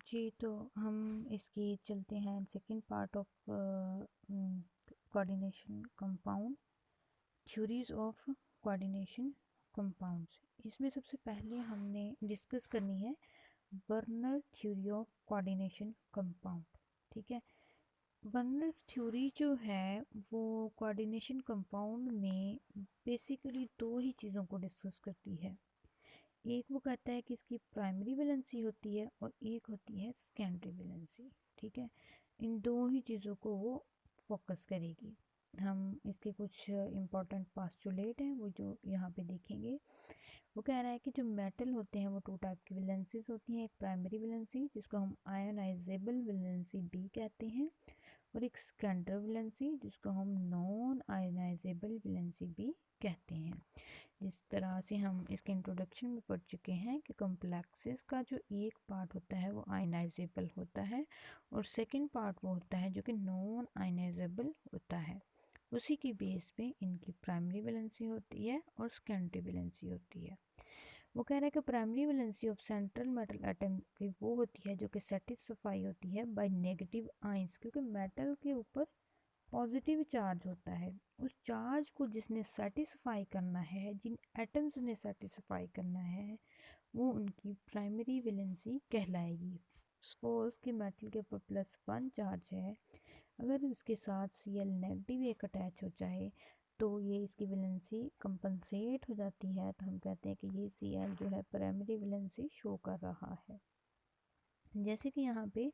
जी, तो हम इसकी चलते हैं second part of coordination compound, theories of coordination compounds. इसमें सबसे पहले हमने डिस्कस करनी है Werner theory of coordination compound. ठीक है, वर्नर थ्योरी जो है वो कोऑर्डिनेशन कंपाउंड में बेसिकली दो ही चीज़ों को डिस्कस करती है। एक वो कहता है कि इसकी प्राइमरी वैलेंसी होती है और एक होती है सेकेंडरी वैलेंसी। ठीक है, इन दो ही चीज़ों को वो फोकस करेगी। हम इसके कुछ इम्पोर्टेंट पास्टुलेट हैं वो जो यहाँ पे देखेंगे। वो कह रहा है कि जो मेटल होते हैं वो टू टाइप की वैलेंसीज होती हैं। एक प्राइमरी वैलेंसी जिसको हम आयोनाइजेबल वैलेंसी बी कहते हैं, और एक सेकेंडरी वैलेंसी जिसको हम नॉन आयोनाइजेबल वैलेंसी बी कहते हैं। जिस तरह से हम इसके इंट्रोडक्शन में पढ़ चुके हैं कि कॉम्प्लेक्सेस का जो एक पार्ट होता है वो आयनाइजेबल होता है और सेकंड पार्ट वो होता है जो कि नॉन आयनाइजेबल होता है। उसी की बेस पे इनकी प्राइमरी वैलेंसी होती है और सेकेंडरी वैलेंसी होती है। वो कह रहा है कि primary valency of central metal atom की वो होती है जो कि सेटिस्फाई होती है बाय नेगेटिव आइंस, क्योंकि मेटल के ऊपर पॉजिटिव चार्ज होता है। उस चार्ज को जिसने सेटिस्फाई करना है, जिन एटम्स ने सेटिस्फाई करना है, वो उनकी प्राइमरी वैलेंसी कहलाएगी। सपोज कि मेटल के ऊपर +1 चार्ज है, अगर इसके साथ Cl नेगेटिव एक अटैच हो जाए तो ये इसकी वैलेंसी कंपनसेट हो जाती है, तो हम कहते हैं कि ये Cl जो है प्राइमरी वैलेंसी शो कर रहा है। जैसे कि यहाँ पे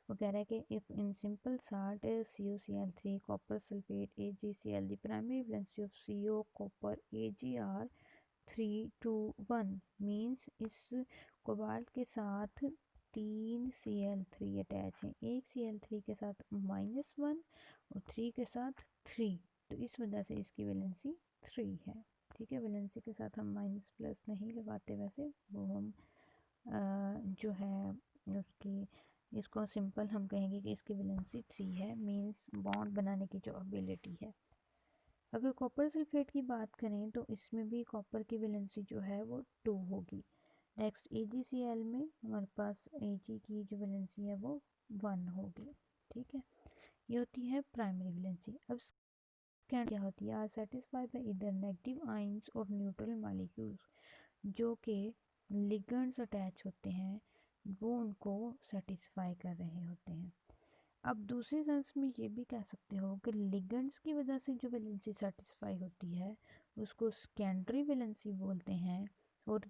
वो कह रहा है कि if in simple salt CuCl3 copper sulphate AgCl the primary valency of CO copper Ag3 2 1 means इस कोबाल्ट के साथ 3Cl3 अटैच हैं, एक Cl3 के साथ -1 और 3 के साथ 3, तो इस वजह से इसकी वैलेंसी 3 है। ठीक है, वैलेंसी के साथ हम माइनस प्लस नहीं लगाते, वैसे वो हम जो है उसकी इसको सिंपल हम कहेंगे कि इसकी वैलेंसी 3 है, मींस बॉन्ड बनाने की जो एबिलिटी है। अगर कॉपर सल्फेट की बात करें तो इसमें भी कॉपर की वैलेंसी जो है वो 2 होगी। नेक्स्ट AgCl में हमारे पास Ag की जो वैलेंसी है वो 1 होगी। ठीक है, ये होती है प्राइमरी वैलेंसी। अब सेकेंड क्या होती है, are satisfied by either negative ions और न्यूट्रल मॉलिक्यूल्स, जो कि लिगेंड्स अटैच होते हैं वो उनको सेटिस्फाई कर रहे होते हैं। अब दूसरे सेंस में ये भी कह सकते हो कि लिगेंड्स की वजह से जो वैलेंसी सेटिस्फाई होती है उसको सेकेंडरी वैलेंसी बोलते हैं, और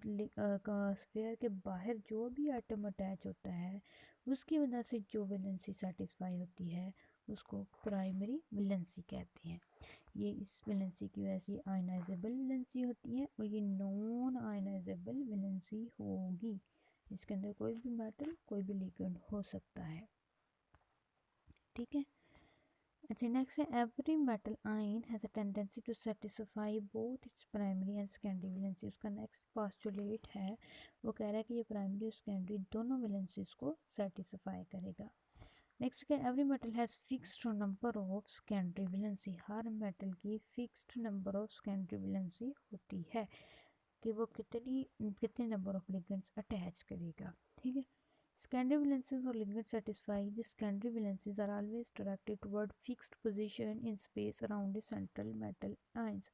स्फीयर के बाहर जो भी एटम अटैच होता है उसकी वजह से जो वैलेंसी सेटिस्फाई होती है उसको प्राइमरी वैलेंसी कहते हैं। ये इस वैलेंसी की वजह से आयनाइजेबल वैलेंसी होती है और ये नॉन आयनाइजेबल वैलेंसी होगी। इसके अंदर कोई भी मेटल कोई भी लिगेंड हो सकता है। ठीक है, अच्छा नेक्स्ट है every metal ion has a tendency to satisfy both its primary and secondary valency. उसका नेक्स्ट पोस्टुलेट है, वो कह रहा है कि ये प्राइमरी और सेकेंडरी दोनों वैलेंसीज को सेटिस्फाई करेगा। नेक्स्ट क्या, every metal has fixed number of secondary valency. हर मेटल की fixed number of secondary valency होती है कि वो कितने नंबर ऑफ लिगेंड्स अटैच करेगा। ठीक है, secondary valencies or ligands satisfy the secondary valencies are always directed toward fixed position in space around the central metal ions।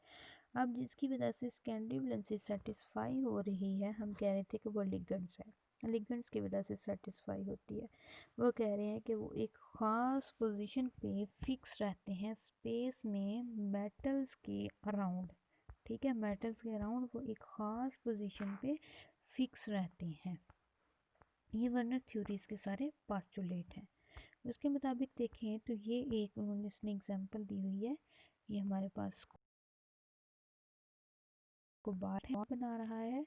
अब जिसकी वजह से secondary valency satisfy हो रही है, हम कह रहे थे कि वो ligands है, लिगेंड्स की वजह से सेटिस्फाई होती है। वो कह रहे हैं कि वो एक ख़ास पोजीशन पे फिक्स रहते हैं स्पेस में मेटल्स के अराउंड। ठीक है, मेटल्स के अराउंड वो एक ख़ास पोजीशन पे फिक्स रहते हैं। ये वर्नर थ्योरीज के सारे पास्टुलेट हैं। उसके मुताबिक देखें तो ये एक उन्होंने इसने एग्जांपल दी हुई है। ये हमारे पास कोबाल्ट बना रहा है,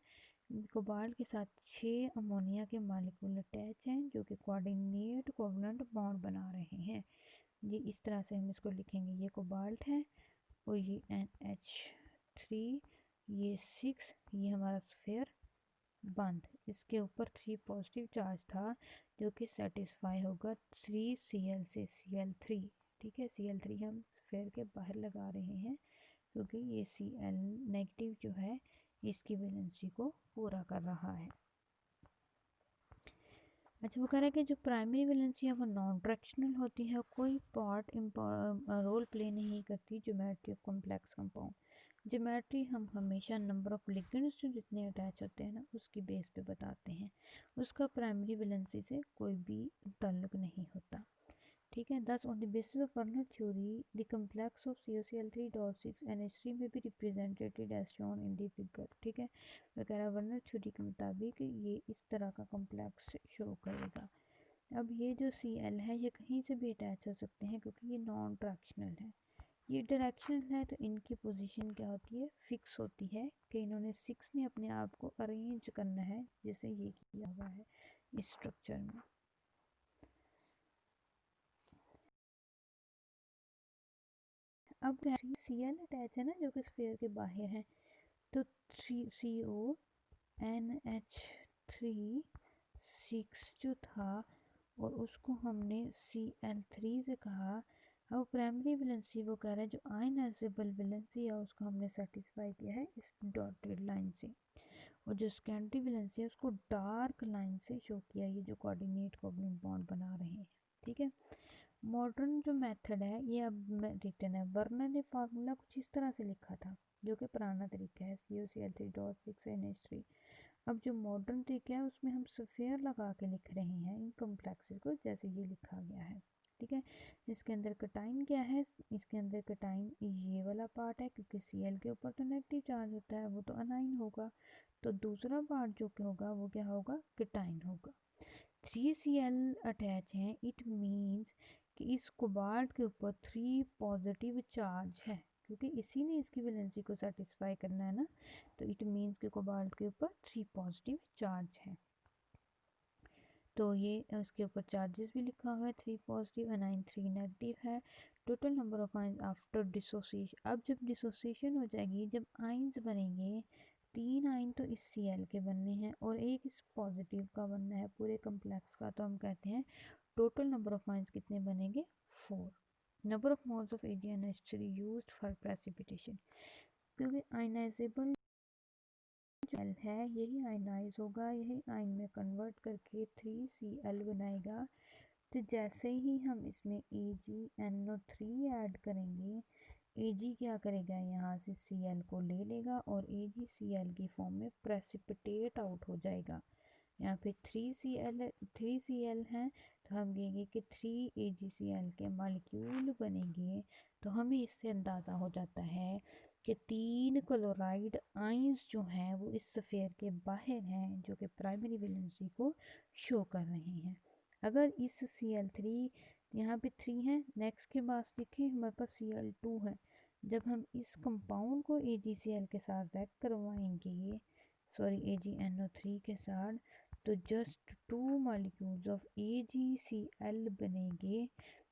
कोबाल्ट के साथ 6 अमोनिया के मॉलिक्यूल अटैच हैं जो कि कोऑर्डिनेट कोवलेंट बॉन्ड बना रहे हैं। ये इस तरह से हम इसको लिखेंगे, ये कोबाल्ट है और ये NH3, ये 6, ये हमारा स्फीयर बंद, इसके ऊपर 3 पॉजिटिव चार्ज था जो कि सेटिस्फाई होगा 3Cl से Cl3। ठीक है, Cl3 हम स्फीयर के बाहर लगा रहे हैं क्योंकि ये Cl नेगेटिव जो है इसकी वैलेंसी को पूरा कर रहा है। अच्छा, वो कह रहा है कि जो प्राइमरी वैलेंसी है वो नॉन डायरेक्शनल होती है, कोई पार्ट रोल प्ले नहीं करती geometry of complex compound. Geometry हम हमेशा नंबर ऑफ लिगेंड्स जो जितने अटैच होते हैं ना उसकी बेस पे बताते हैं, उसका प्राइमरी वैलेंसी से कोई भी ताल्लुक नहीं होता। ठीक है। दस on the basis of Werner theory the complex of COCl3.6NH3 में भी represented as shown in the figure. ठीक है, वगैरह वर्नर थ्योरी के मुताबिक ये इस तरह का कम्प्लेक्स शो करेगा। अब ये जो Cl है ये कहीं से भी अटैच हो सकते हैं क्योंकि ये नॉन डायरेक्शनल है। ये डायरेक्शनल है तो इनकी पोजीशन क्या होती है, फिक्स होती है कि इन्होंने 6 ने अपने आप को अरेंज करना है जैसे ये किया हुआ है इस स्ट्रक्चर में। अब Cl अटैच है ना जो कि स्फीयर के बाहर है, तो 3CONH3 जो था और उसको हमने Cl3 से कहा। अब प्राइमरी वैलेंसी वो कह रहा है जो आयनाइजेबल वैलेंसी है उसको हमने सेटिस्फाई किया है इस डॉटेड लाइन से, और जो सेकेंडरी वैलेंसी है उसको डार्क लाइन से शो किया, ये जो कोऑर्डिनेट कोवलेंट बॉन्ड बना रहे हैं। ठीक है। मॉडर्न जो मेथड है ये अब रिटर्न है, वर्नर ने फार्मूला कुछ इस तरह से लिखा था जो कि पुराना तरीका है COCl3.6NH3। अब जो मॉडर्न तरीका है उसमें हम सफ़ेयर लगा के लिख रहे हैं इन कम्प्लेक्सेस को जैसे ये लिखा गया है। ठीक है। इसके अंदर कटाइन क्या है, इसके अंदर कटाइन ये वाला पार्ट है क्योंकि Cl के ऊपर तो नेगेटिव चार्ज होता है वो तो अनाइन होगा, तो दूसरा पार्ट जो क्या होगा वो क्या होगा, कटाइन होगा। 3Cl अटैच हैं, इट मीन्स कि इस कोबाल्ट के ऊपर 3 पॉजिटिव चार्ज है क्योंकि इसी ने इसकी वैलेंसी को सेटिस्फाई करना है ना, तो इट मीन्स कि कोबाल्ट के ऊपर 3 पॉजिटिव चार्ज है। तो ये उसके ऊपर चार्जेस भी लिखा हुआ है, 3 पॉजिटिव अनाइन 3 नेगेटिव है। Total number of ions after dissociation, अब जब डिसोसिएशन हो जाएगी, जब आइंस बनेंगे 3 आइन तो इस Cl के बनने हैं और एक इस पॉजिटिव का बनना है पूरे कम्प्लेक्स का, तो हम कहते हैं टोटल नंबर ऑफ आइंस कितने बनेंगे, 4। Number of moles of AgNH3 used for precipitation, क्योंकि आयनाइजेबल जो है यही आयनाइज होगा, यही आयन में कन्वर्ट करके 3Cl बनाएगा। तो जैसे ही हम इसमें AgNO3 ऐड करेंगे, Ag क्या करेगा, यहाँ से Cl को ले लेगा और AgCl की फॉर्म में प्रेसिपिटेट आउट हो जाएगा। यहाँ पे 3Cl हैं तो हम कहेंगे कि 3AgCl के मॉलिक्यूल बनेंगे। तो हमें इससे अंदाज़ा हो जाता है कि 3 क्लोराइड आइंस जो हैं वो इस सफ़ेयर के बाहर हैं जो कि प्राइमरी वैलेंसी को शो कर रहे हैं। अगर इस Cl3 यहाँ पे 3 है, नेक्स्ट के पास देखें हमारे पास Cl2 है, जब हम इस कंपाउंड को AgCl के साथ रिएक्ट करवाएंगे, सॉरी AgNO3 के साथ, तो जस्ट 2 मॉलिक्यूल्स ऑफ AgCl बनेंगे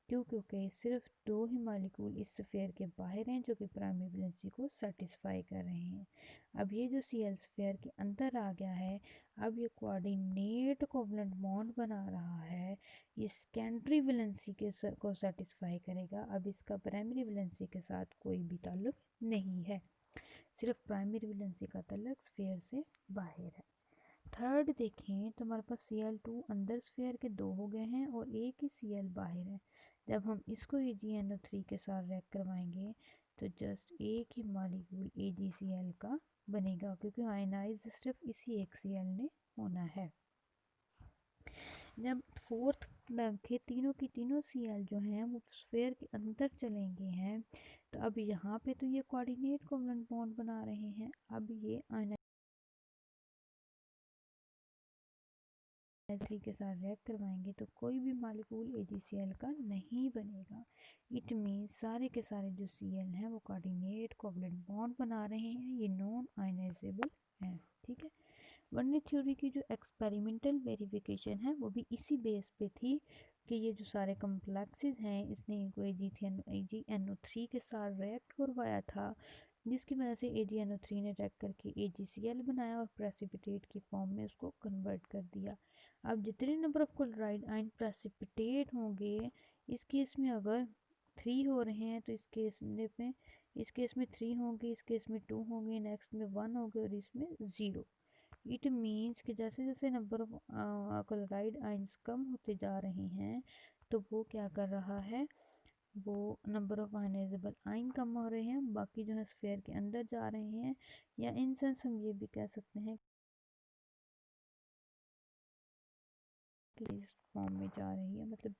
क्योंकि सिर्फ 2 ही मॉलिक्यूल इस स्फीयर के बाहर हैं जो कि प्राइमरी वैलेंसी को सेटिस्फाई कर रहे हैं। अब ये जो Cl स्फीयर के अंदर आ गया है, अब ये कोऑर्डिनेट कोवलेंट बॉन्ड बना रहा है, ये सेकेंडरी वैलेंसी के को सेटिस्फाई करेगा। अब इसका प्राइमरी वैलेंसी के साथ कोई भी ताल्लुक नहीं है, सिर्फ प्राइमरी वैलेंसी का ताल्लुक स्फीयर से बाहर है। थर्ड देखें तो हमारे पास Cl2 अंदर स्फीयर के 2 हो गए हैं और एक ही Cl बाहर है। जब हम इसको AgNO3 के साथ रिएक्ट करवाएंगे तो जस्ट एक ही मॉलिक्यूल AgCl का बनेगा क्योंकि आयनाइज सिर्फ इसी एक Cl ने होना है। जब फोर्थ के तीनों की तीनों Cl जो हैं वो स्फीयर के अंदर चलेंगे हैं, तो अब यहाँ पे तो ये कोऑर्डिनेट कोवलेंट बॉन्ड बना रहे हैं, अब ये आयनाइज के साथ रिएक्ट करवाएंगे तो कोई भी मॉलिक्यूल AgCl का नहीं बनेगा। इट मीन सारे के सारे जो Cl हैं वो कोऑर्डिनेट कोवलेंट बॉन्ड बना रहे हैं, ये नॉन आयनाइजेबल हैं। ठीक है। वर्नर थ्योरी की जो एक्सपेरिमेंटल वेरिफिकेशन है वो भी इसी बेस पे थी कि ये जो सारे कम्प्लेक्सेस हैं इसने इनको AgNO3 के साथ रिएक्ट करवाया था, जिसकी वजह से AgNO3 ने रिएक्ट करके AgCl बनाया और प्रेसिपिटेट की फॉर्म में उसको कन्वर्ट कर दिया। अब जितने number of chloride ion precipitate होंगे, इस केस में अगर 3 हो रहे हैं तो इस केस में 3 होंगे, इस केस में 2 होंगे, नेक्स्ट में 1 होंगे और इसमें 0। इट मीन्स कि जैसे जैसे नंबर ऑफ क्लोराइड आइंस कम होते जा रहे हैं तो वो क्या कर रहा है, वो नंबर ऑफ आयनाइजेबल आइन कम हो रहे हैं, बाकी जो है स्फीयर के अंदर जा रहे हैं, या इन सेंस हम ये भी कह सकते हैं कि इस फॉर्म में जा रही है। मतलब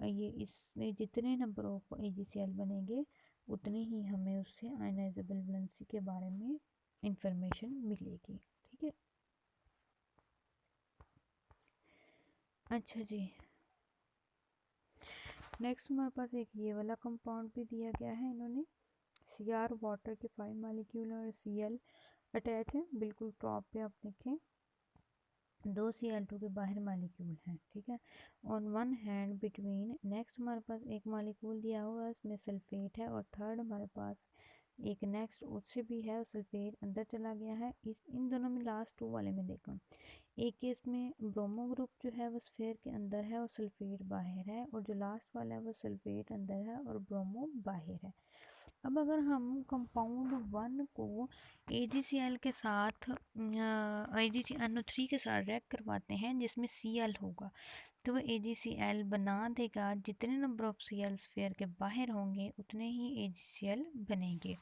ये इसमें जितने नंबर ऑफ AgCl बनेंगे उतने ही हमें उससे आयनाइजेबल वैलेंसी के बारे में इंफॉर्मेशन मिलेगी। ठीक है, अच्छा जी, नेक्स्ट हमारे पास एक ये वाला कंपाउंड भी दिया गया है इन्होंने। Cr वाटर के 5 मालिक्यूल और Cl अटैच है, बिल्कुल टॉप पे आप देखें 2 Cl2 के बाहर मालिक्यूल हैं। ठीक है, on one hand between, next हमारे पास एक मालिक्यूल दिया हुआ है उसमें सल्फेट है, और थर्ड हमारे पास एक नेक्स्ट उससे भी है, सल्फेट अंदर चला गया है। इस इन दोनों में लास्ट टू वाले में देखा, एक केस में ब्रोमो ग्रुप जो है वो स्फीयर के अंदर है और सल्फेट बाहर है, और जो लास्ट वाला है वो सल्फेट अंदर है और ब्रोमो बाहर है। अब अगर हम कंपाउंड 1 को AgCl के साथ AgNO3 के साथ रिएक्ट करवाते हैं जिसमें Cl होगा, तो वो AgCl बना देगा, जितने नंबर ऑफ Cl स्फीयर के बाहर होंगे उतने ही AgCl बनेंगे।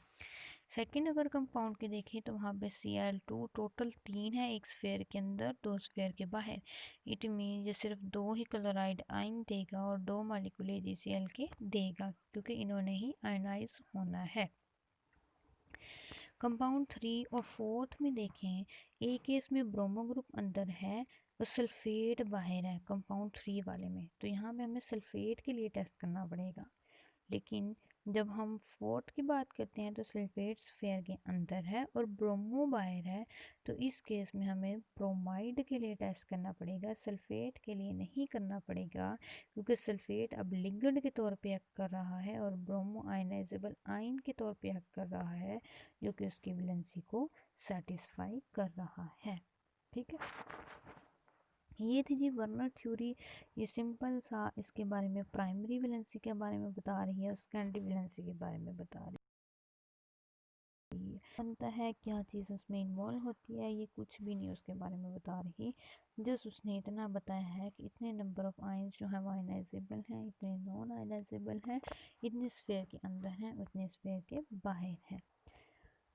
सेकंड अगर कंपाउंड के देखें तो वहाँ पे Cl2 टोटल 3 है, एक स्फीयर के अंदर 2 स्फीयर के बाहर। इट मीन ये सिर्फ 2 ही क्लोराइड आयन देगा और 2 मॉलिक्यूल AgCl के देगा, क्योंकि इन्होंने ही आयनाइज होना है। कंपाउंड 3 और 4 में देखें, एक केस में ब्रोमो ग्रुप अंदर है और सल्फेट बाहर है कंपाउंड 3 वाले में, तो यहाँ पे हमें सल्फेट के लिए टेस्ट करना पड़ेगा। लेकिन जब हम 4 की बात करते हैं तो सल्फेट स्फीयर के अंदर है और ब्रोमो बाहर है, तो इस केस में हमें ब्रोमाइड के लिए टेस्ट करना पड़ेगा, सल्फेट के लिए नहीं करना पड़ेगा, क्योंकि सल्फेट अब लिगेंड के तौर पे एक्ट कर रहा है और ब्रोमो आयनाइजेबल आयन के तौर पे एक्ट कर रहा है, जो कि उसकी वैलेंसी को सेटिस्फाई कर रहा है। ठीक है, ये थी जी वर्नर थ्योरी। ये सिंपल सा इसके बारे में प्राइमरी वैलेंसी के बारे में बता रही है और सेकेंडरी वैलेंसी के बारे में बता रही है। बनता है क्या चीज़ उसमें इन्वॉल्व होती है, ये कुछ भी नहीं उसके बारे में बता रही, जस्ट उसने इतना बताया है कि इतने नंबर ऑफ आयंस जो है वो आयनाइजेबल हैं, इतने नॉन आयनाइजेबल हैं, इतने स्फीयर के अंदर हैं, उतने स्फीयर के बाहर हैं।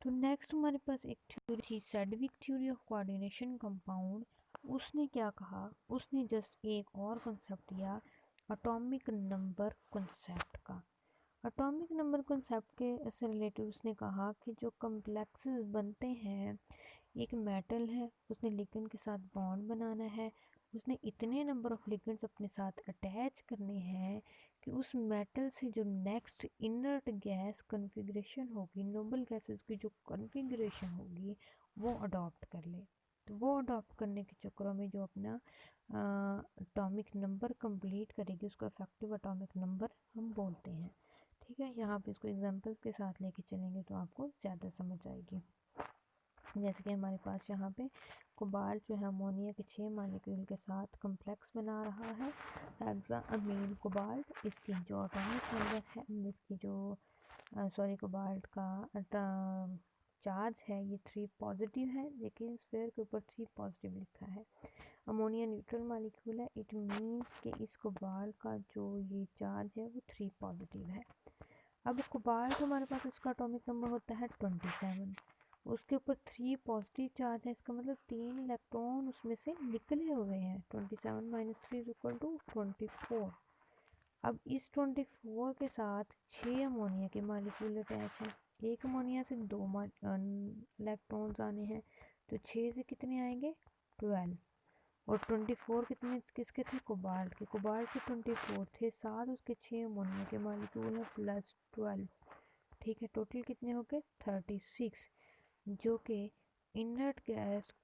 तो नेक्स्ट हमारे पास एक थ्योरी थी सैडविक थ्योरी ऑफ कोऑर्डिनेशन कंपाउंड। उसने क्या कहा, उसने जस्ट एक और कॉन्सेप्ट दिया एटॉमिक नंबर कॉन्सेप्ट का। एटॉमिक नंबर कॉन्सेप्ट के से रिलेटेड उसने कहा कि जो कम्प्लेक्सेस बनते हैं, एक मेटल है, उसने लिगेंड के साथ बॉन्ड बनाना है, उसने इतने नंबर ऑफ लिगेंड्स अपने साथ अटैच करने हैं कि उस मेटल से जो नेक्स्ट इनर्ट गैस कन्फिग्रेशन होगी, नोबल गैसेस की जो कन्फिग्रेशन होगी वो अडॉप्ट कर ले। तो वो अडॉप्ट करने के चक्करों में जो अपना एटॉमिक नंबर कंप्लीट करेगी उसको इफेक्टिव एटॉमिक नंबर हम बोलते हैं। ठीक है, यहाँ पे इसको एग्जांपल्स के साथ लेके चलेंगे तो आपको ज़्यादा समझ आएगी। जैसे कि हमारे पास यहाँ पे कोबाल्ट जो है अमोनिया के 6 मालिक्यूल के साथ कम्प्लेक्स बना रहा है, हेक्सा अमीन कोबाल्ट। इसकी जो एटॉमिक नंबर है, इसकी जो कोबाल्ट का चार्ज है ये 3 पॉजिटिव है, लेकिन स्फीयर के ऊपर 3 पॉजिटिव लिखा है। अमोनिया न्यूट्रल मालिक्यूल है, इट मीन्स कि इस कोबाल्ट का जो ये चार्ज है वो 3 पॉजिटिव है। अब कोबाल्ट हमारे पास उसका एटॉमिक नंबर होता है 27, उसके ऊपर 3 पॉजिटिव चार्ज है, इसका मतलब 3 इलेक्ट्रॉन उसमें से निकले हुए हैं। 27 माइनस 3 इज इक्वल टू 24। अब इस 24 के साथ 6 अमोनिया के मालिक्यूल अटैच हैं, एक अमोनिया से 2 इलेक्ट्रॉन्स आने हैं, तो 6 से कितने आएंगे 12, और 24 कितने किसके थे कोबाल्ट के, कोबाल्ट के 24 थे, साथ उसके 6 अमोनिया के मालिक्यूल हैं प्लस 12। ठीक है, टोटल कितने हो गए 36, जो कि इनर्ट गैस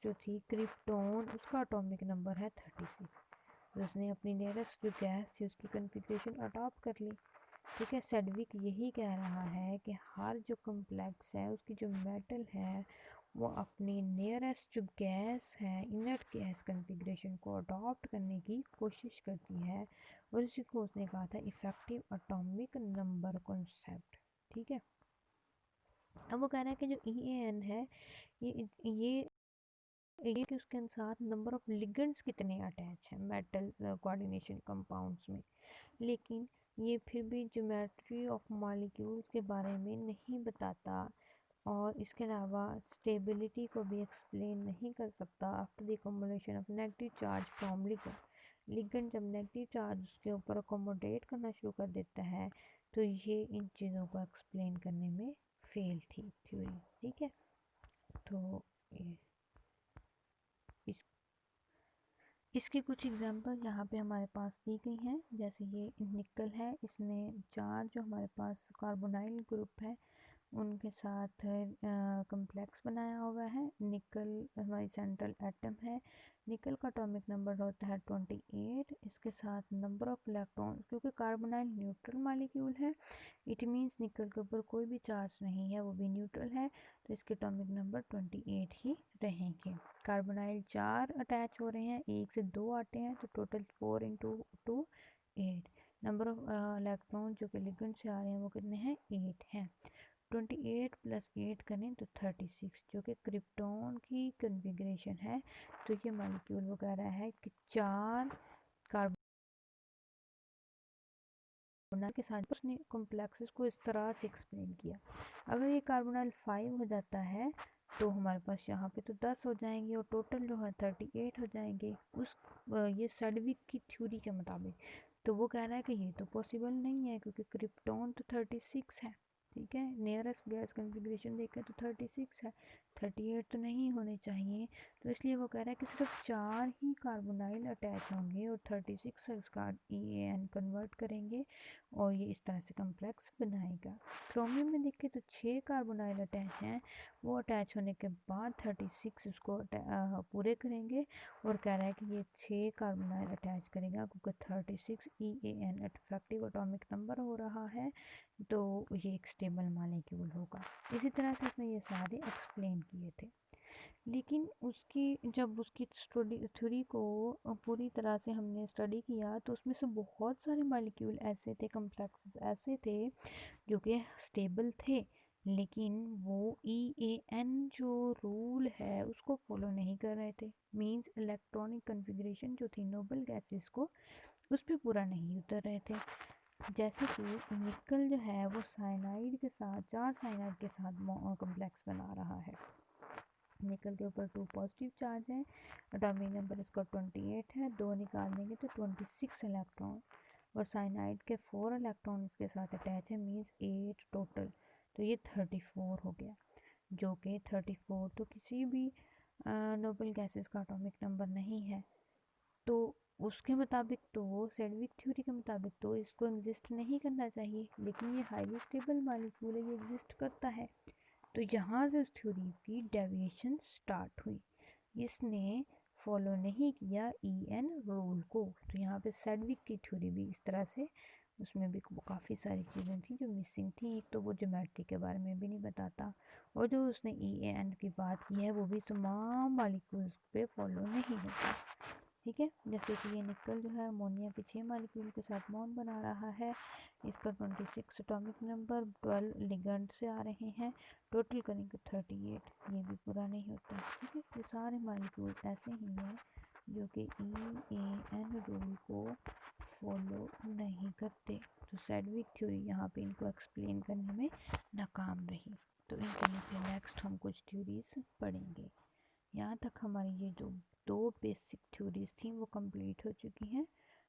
जो थी क्रिप्टॉन, उसका एटॉमिक नंबर है 36। उसने अपनी नियरेस्ट जो गैस थी उसकी कन्फिग्रेशन अडॉप्ट कर ली। ठीक है, सैडविक यही कह रहा है कि हर जो कम्प्लेक्स है उसकी जो मेटल है वो अपनी नियरेस्ट जो गैस है इनर्ट गैस कन्फिग्रेशन को अडॉप्ट करने की कोशिश करती है, और इसी को उसने कहा था इफ़ेक्टिव एटॉमिक नंबर कॉन्सेप्ट। ठीक है, अब वो कह रहा है कि जो EAN है ये कि उसके साथ नंबर ऑफ लिगेंड्स कितने अटैच हैं मेटल कोऑर्डिनेशन कंपाउंड्स में, लेकिन ये फिर भी ज्योमेट्री ऑफ मॉलिक्यूल्स के बारे में नहीं बताता और इसके अलावा स्टेबिलिटी को भी एक्सप्लेन नहीं कर सकता। After the accommodation of negative charge from ligand जब नेगेटिव चार्ज उसके ऊपर अकोमोडेट करना शुरू कर देता है तो ये इन चीज़ों को एक्सप्लेन करने में फेल थी थ्योरी। ठीक है, तो इस इसके कुछ एग्जांपल यहाँ पे हमारे पास दी गई हैं। जैसे ये निकल है, इसने 4 जो हमारे पास कार्बोनाइल ग्रुप है उनके साथ कम्प्लेक्स बनाया हुआ है। निकल हमारी सेंट्रल एटम है। निकल का एटॉमिक नंबर होता है 28। इसके साथ नंबर ऑफ इलेक्ट्रॉन, क्योंकि कार्बोनाइल न्यूट्रल मॉलिक्यूल है, इट मीन्स निकल के ऊपर कोई भी चार्ज नहीं है, वो भी न्यूट्रल है, तो इसके एटॉमिक नंबर 28 ही रहेंगे। कार्बोनाइल 4 अटैच हो रहे हैं, 1 से 2 आते हैं, तो total 4 into 2 8। Number of electron जो कि लिगेंड से आ रहे हैं वो कितने हैं, 8 हैं। 28 प्लस 8 करें तो 36, जो कि क्रिप्टॉन की कन्फिग्रेशन है। तो ये मॉलिक्यूल वो कह रहा है कि 4 कार्बन के साथ उसने कॉम्प्लेक्सेस को इस तरह से एक्सप्लेन किया। अगर ये कार्बोनाइल 5 हो जाता है तो हमारे पास यहाँ पे तो 10 हो जाएंगे और टोटल जो है 38 हो जाएंगे उस ये सेडविक की थ्योरी के मुताबिक। तो वो कह रहा है कि ये तो पॉसिबल नहीं है क्योंकि क्रिप्टॉन तो 36 है। ठीक है, नियरेस्ट गैस कन्फिग्रेशन देखें तो 36 है, 38 तो नहीं होने चाहिए। तो इसलिए वो कह रहा है कि सिर्फ 4 ही कार्बोनाइल अटैच होंगे और 36 से इसका EAN कन्वर्ट करेंगे और ये इस तरह से कम्प्लेक्स बनाएगा। क्रोमियम में देखें तो 6 कार्बोनाइल अटैच हैं, वो अटैच होने के बाद 36 उसको पूरे करेंगे और कह रहा है कि ये 6 कार्बोनाइल अटैच करेगा क्योंकि 36 EAN इफेक्टिव एटॉमिक नंबर हो रहा है, तो ये एक स्टेबल मॉलिक्यूल होगा। इसी तरह से इसने ये सारे एक्सप्लेन किए थे। लेकिन जब उसकी थ्योरी को पूरी तरह से हमने स्टडी किया तो उसमें से बहुत सारे मॉलिक्यूल ऐसे थे, कम्प्लेक्सेस ऐसे थे जो कि स्टेबल थे, लेकिन वो EAN जो रूल है उसको फॉलो नहीं कर रहे थे। मींस इलेक्ट्रॉनिक कन्फिग्रेशन जो थी नोबल गैसेस को उस पर पूरा नहीं उतर रहे थे। जैसे कि निकल जो है वो साइनाइड के साथ 4 साइनाइड के साथ कम्प्लेक्स बना रहा है। निकल के ऊपर 2 पॉजिटिव चार्ज है, एटॉमिक नंबर इसका 28 है, 2 निकाल देंगे तो 26 इलेक्ट्रॉन और साइनाइड के 4 इलेक्ट्रॉन इसके साथ अटैच है, मीन्स 8 टोटल, तो ये 34 हो गया। जो कि 34 तो किसी भी नोबल गैसेस का एटॉमिक नंबर नहीं है, तो उसके मुताबिक तो सेडविक थ्योरी के मुताबिक तो इसको एग्जिस्ट नहीं करना चाहिए, लेकिन ये हाईली स्टेबल मॉलिक्यूल है, ये एग्जिस्ट करता है। तो यहाँ से उस थ्योरी की डेविएशन स्टार्ट हुई, इसने फॉलो नहीं किया EN रूल को। तो यहाँ पे सेडविक की थ्योरी भी इस तरह से, उसमें भी काफ़ी सारी चीज़ें थी जो मिसिंग थी। एक तो वो ज्योमेट्री के बारे में भी नहीं बताता और जो उसने EAN की बात की है वो भी तमाम मॉलिक्यूल्स पे फॉलो नहीं होता। ठीक है, जैसे कि ये निकल जो है अमोनिया के 6 मॉलिक्यूल के साथ बॉन्ड बना रहा है, इसका 26 एटॉमिक नंबर, 12 लिगेंड से आ रहे हैं, टोटल करेंगे 38, ये भी पूरा नहीं होता। ठीक है, ये सारे मॉलिक्यूल ऐसे ही हैं जो कि EAN रूल को फॉलो नहीं करते। तो सेडविक थ्योरी यहाँ पे इनको एक्सप्लेन करने में नाकाम रही। तो इनके लिए नेक्स्ट हम कुछ थ्योरीज पढ़ेंगे। यहाँ तक हमारी ये जो 2 बेसिक थ्योरीज थी वो कंप्लीट हो चुकी हैं।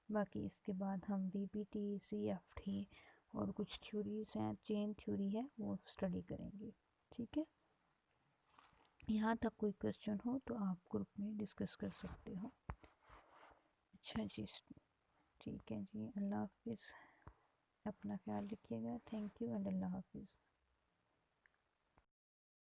बाकी इसके बाद हम BPT, CFT और कुछ थ्योरीज हैं, चेन थ्योरी है, वो स्टडी करेंगे। ठीक है, यहाँ तक कोई क्वेश्चन हो तो आप ग्रुप में डिस्कस कर सकते हो। अच्छा जी, ठीक है जी, अल्लाह हाफिज़, अपना ख्याल रखिएगा। थैंक यू एंड अल्लाह हाफिज़।